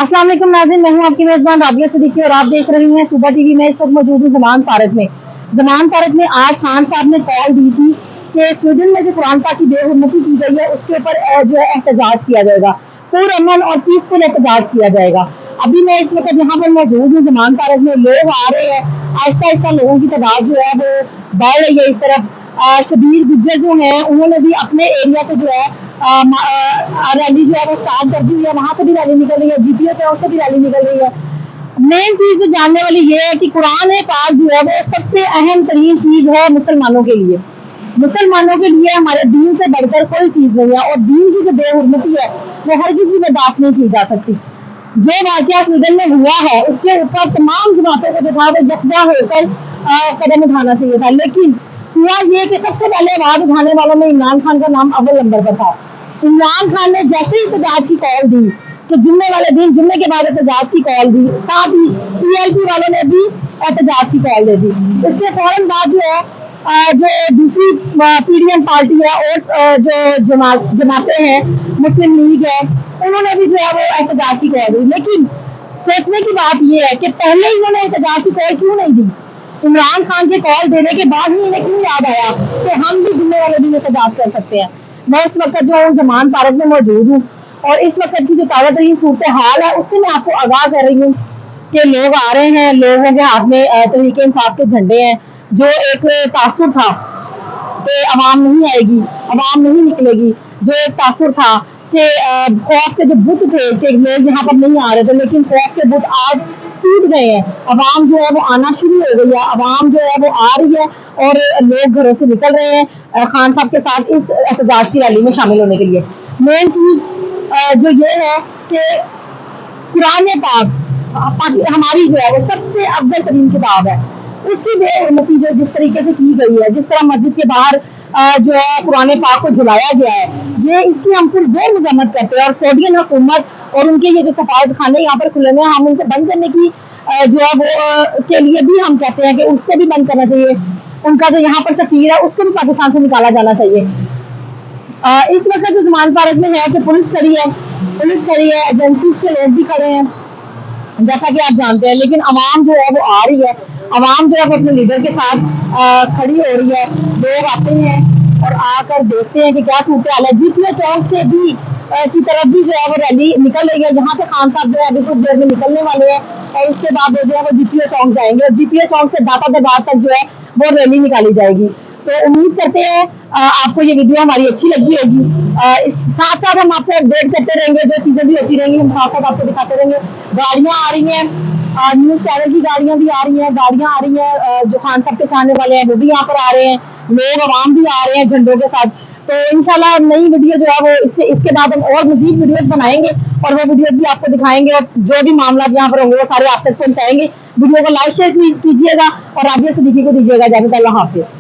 अस्सलाम वालेकुम नाज़रीन, मैं हूं आपकी मेज़बान राबिया सिद्दीकी और आप देख रही हैं सुबह टीवी में। इस वक्त मौजूद हूं ज़मान पार्क में। ज़मान पार्क में आज खान साहब ने कॉल दी थी कि स्वीडन में जो कुरान पाक की बेहुरमती की गई है उसके ऊपर जो है एहतजाज किया जाएगा, पुरअमन और पीसफुल एहतजाज किया जाएगा। अभी मैं इस वक्त यहाँ पर मौजूद हूँ ज़मान पार्क में, लोग आ रहे हैं, आहिस्ता आहिस्ता लोगों की तादाद जो है वो बढ़ रही है इस तरफ। शबीर गुज्जर जो है उन्होंने भी अपने एरिया से जो है रैली जो है वो स्टार्ट कर दी है, वहां से भी रैली निकल रही है, जीपीओ चौक से भी रैली निकल रही है। मेन चीज जो जानने वाली ये है कि कुरान पाक जो है वो सबसे अहम तरीन चीज है मुसलमानों के लिए। मुसलमानों के लिए हमारे दीन से बढ़कर कोई चीज नहीं है, और दीन की जो बेहुरमती है वो हर किसी बर्दाश्त नहीं की जा सकती। जो वाकया स्वीडन में हुआ है उसके ऊपर तमाम जमातों को जो था वो यकजा होकर कदम उठाना चाहिए था, लेकिन हुआ ये कि सबसे पहले आवाज उठाने वालों में इमरान खान का नाम अव्वल नंबर पर था। इमरान खान ने जैसे ही एहतजाज की कॉल दी तो जुम्मे वाले दिन, जुम्मे के बाद एहतजाज की कॉल दी, साथ ही पीएलपी वालों ने भी एहतजाज की कॉल दे दी। इसके फौरन बाद जो है जो दूसरी पीडीएम पार्टी है और जो जमातें हैं, मुस्लिम लीग है, उन्होंने भी जो है वो एहतजाज की कॉल दी। लेकिन सोचने की बात यह है कि पहले ही उन्होंने एहतजाज की कॉल क्यों नहीं दी? इमरान खान के कॉल देने के बाद ही इन्हें क्यों याद आया कि हम भी जुम्मे वाले दिन एहतजाज कर सकते हैं? मैं इस वक्त जो हूँ ज़मान पार्क में मौजूद हूँ और इस वक्त की जो ताज़ा तरीन सूरत हाल है उससे मैं आपको आगाह कर रही हूँ कि लोग आ रहे हैं, लोगों के हाथ में तहरीक इंसाफ के झंडे हैं। जो एक तासुर था कि अवाम नहीं आएगी, अवाम नहीं निकलेगी, जो एक तासुर था कि खौफ के जो बुत थे कि लोग यहाँ पर नहीं आ रहे थे, लेकिन खौफ के बुत आज टूट गए हैं। अवाम जो है वो आना शुरू हो गई है, अवाम जो है वो आ रही है और लोग घरों से निकल रहे हैं खान साहब के साथ इस एहतजाज की रैली में शामिल होने के लिए। मेन चीज जो ये है कि कुरान पाक हमारी जो है वो सबसे अफजल तरीन किताब है, उसकी बेहुरमती जो जिस तरीके से की गई है, जिस तरह मस्जिद के बाहर जो है कुरान पाक को जलाया गया है, ये इसकी हम पुरजोर मजम्मत करते हैं। और सऊदीयन हुकूमत और उनके ये जो सफारत खाने यहाँ पर खुले हुए हैं, हम उनको बंद करने की जो है वो के लिए भी हम कहते हैं कि उसको भी बंद करना चाहिए। उनका जो यहाँ पर सफीर है उसको भी पाकिस्तान से निकाला जाना चाहिए। इस वक्त जो ज़मान पार्क में है कि पुलिस खड़ी है, एजेंसी के लोग भी खड़े हैं जैसा कि आप जानते हैं, लेकिन अवाम जो है वो आ रही है, अवाम जो है वो अपने लीडर के साथ खड़ी हो रही है। लोग आते हैं और आकर देखते हैं कि क्या सूरत हाल है। जीपीओ चौक से भी की तरफ भी जो है वो रैली निकल रही है, जहाँ से खान साहब जो है अभी कुछ देर में निकलने वाले हैं और उसके बाद जो है वो जीपीओ चौक जाएंगे और जीपीओ चौक से दाता दरबार तक जो है वो रैली निकाली जाएगी। तो उम्मीद करते हैं आपको ये वीडियो हमारी अच्छी लगी होगी। इस साथ साथ हम आपको अपडेट करते रहेंगे, जो चीजें भी होती रहेंगी हम साथ साथ आपको दिखाते रहेंगे। गाड़ियां आ रही हैं, न्यूज चैनल की गाड़ियां भी आ रही हैं, गाड़ियां आ रही हैं जो खान साहब के चाहने वाले हैं वो भी यहाँ पर आ रहे हैं, लोग अवाम भी आ रहे हैं झंडों के साथ। तो इंशाल्लाह नई वीडियो जो है वो इसके बाद हम और मजीद वीडियोस बनाएंगे और वो वीडियोस भी आपको दिखाएंगे और जो भी मामला यहाँ पर होंगे वो सारे आप तक पहुंचाएंगे। वीडियो को लाइक शेयर कीजिएगा और राबिया सिद्दीकी को दीजिएगा इजाज़त। अल्लाह हाफिज़।